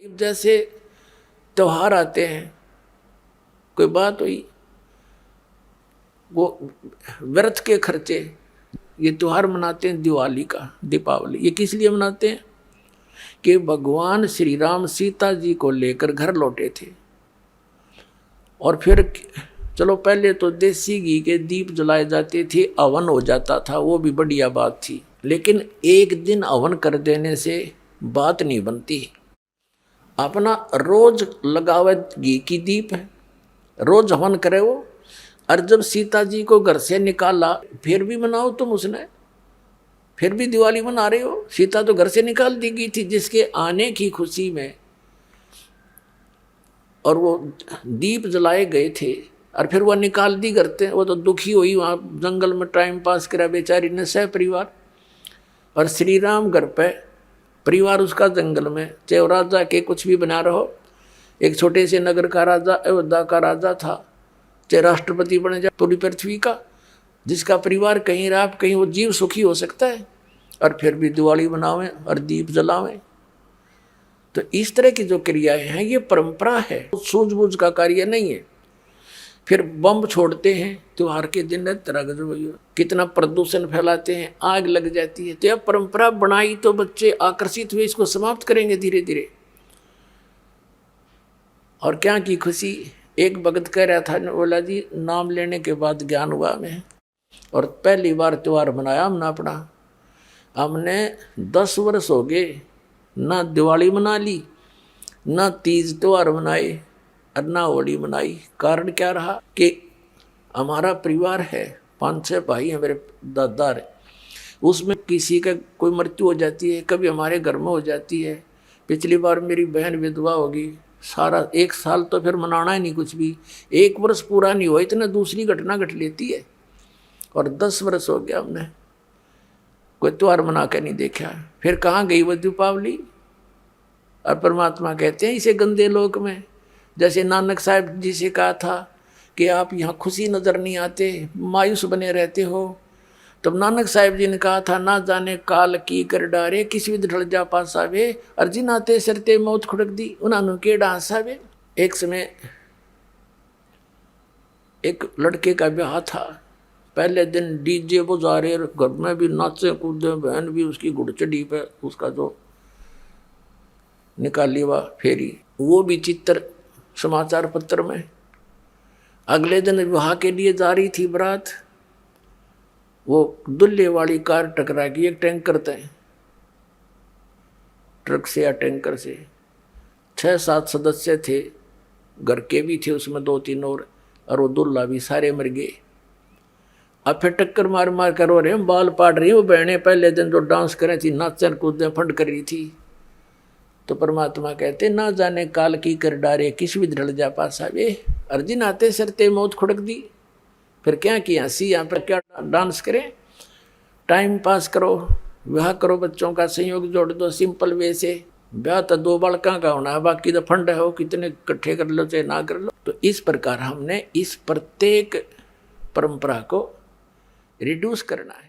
जैसे त्योहार आते हैं, कोई बात हुई, वो व्रत के खर्चे, ये त्योहार मनाते हैं दिवाली का, दीपावली, ये किस लिए मनाते हैं कि भगवान श्री राम सीता जी को लेकर घर लौटे थे। और फिर चलो पहले तो देसी घी के दीप जलाए जाते थे, हवन हो जाता था, वो भी बढ़िया बात थी। लेकिन एक दिन हवन कर देने से बात नहीं बनती। अपना रोज लगावे घी की दीप है, रोज हवन करे वो। और जब सीता जी को घर से निकाला, फिर भी मनाओ तुम उसने, फिर भी दिवाली मना रहे हो। सीता तो घर से निकाल दी गई थी जिसके आने की खुशी में, और वो दीप जलाए गए थे, और फिर वह निकाल दी करते। वो तो दुखी हुई, वहाँ जंगल में टाइम पास करा बेचारी ने सह परिवार। और श्री राम घर पे, परिवार उसका जंगल में, चाहे राजा के कुछ भी बना रहो, एक छोटे से नगर का राजा, अयोध्या का राजा था, चाहे राष्ट्रपति बने जाए पूरी पृथ्वी का, जिसका परिवार कहीं रहा कहीं वो जीव सुखी हो सकता है, और फिर भी दिवाली बनावें और दीप जलावें। तो इस तरह की जो क्रियाएं हैं ये परंपरा है, सूझबूझ का कार्य नहीं है। फिर बम छोड़ते हैं त्योहार के दिन, तरह कितना प्रदूषण फैलाते हैं, आग लग जाती है। तो यह परंपरा बनाई तो बच्चे आकर्षित हुए, इसको समाप्त करेंगे धीरे धीरे। और क्या की खुशी, एक भगत कह रहा था, बोला जी नाम लेने के बाद ज्ञान हुआ हमें, और पहली बार त्योहार मनाया हमने अपना। हमने 10 वर्ष हो गए ना दिवाली मना ली, ना तीज त्योहार मनाए, और ना होली मनाई। कारण क्या रहा कि हमारा परिवार है, 5-6 भाई हैं मेरे दादा रे, उसमें किसी का कोई मृत्यु हो जाती है, कभी हमारे घर में हो जाती है। पिछली बार मेरी बहन विधवा होगी, सारा 1 साल तो फिर मनाना ही नहीं कुछ भी, 1 वर्ष पूरा नहीं हुआ इतना दूसरी घटना घट लेती है। और 10 वर्ष हो गया हमने कोई त्योहार मना के नहीं देखा। फिर कहाँ गई वो दीपावली। और परमात्मा कहते हैं इसे गंदे लोक में, जैसे नानक साहब जी से कहा था कि आप यहाँ खुशी नजर नहीं आते, मायूस बने रहते हो। तब नानक साहब जी ने कहा था, ना जाने काल की कर डारे, किसी भी ढल जा पासावे, अर्जी नाते सरते मौत खुड़क दी, उन्होंने के डांसावे। एक समय एक लड़के का ब्याह था, पहले दिन डीजे बजा रहे, घर में भी नाचे कूदे, बहन भी उसकी घुड़चड़ी पे उसका जो निकाली हुआ फेरी, वो भी चित्र समाचार पत्र में। अगले दिन विवाह के लिए जा रही थी बारात, वो दुल्हे वाली कार टकरा गई एक टैंकर से, ट्रक से या टैंकर से। 6-7 सदस्य थे, घर के भी थे उसमें 2-3 और वो दुल्हा भी, सारे मर गए। अब फिर टक्कर मार मार कर रो रहे हैं, बाल पाड़ रही वो बहनें, पहले दिन जो डांस करे थी, नाचन कूदे फंड कर रही थी। तो परमात्मा कहते, ना जाने काल की कर डारे, किस भी ढल जा पासा वे, अर्जुन आते सरते मौत खुड़क दी। फिर क्या किया, हंसी यहाँ पर क्या डांस करें, टाइम पास करो, विवाह करो, बच्चों का संयोग जोड़ दो सिंपल वे से। ब्याह तो 2 बालका का होना है, बाकी तो फंड है, हो कितने इकट्ठे कर लो चाहे ना कर लो। तो इस प्रकार हमने इस प्रत्येक परंपरा को रिड्यूस करना है।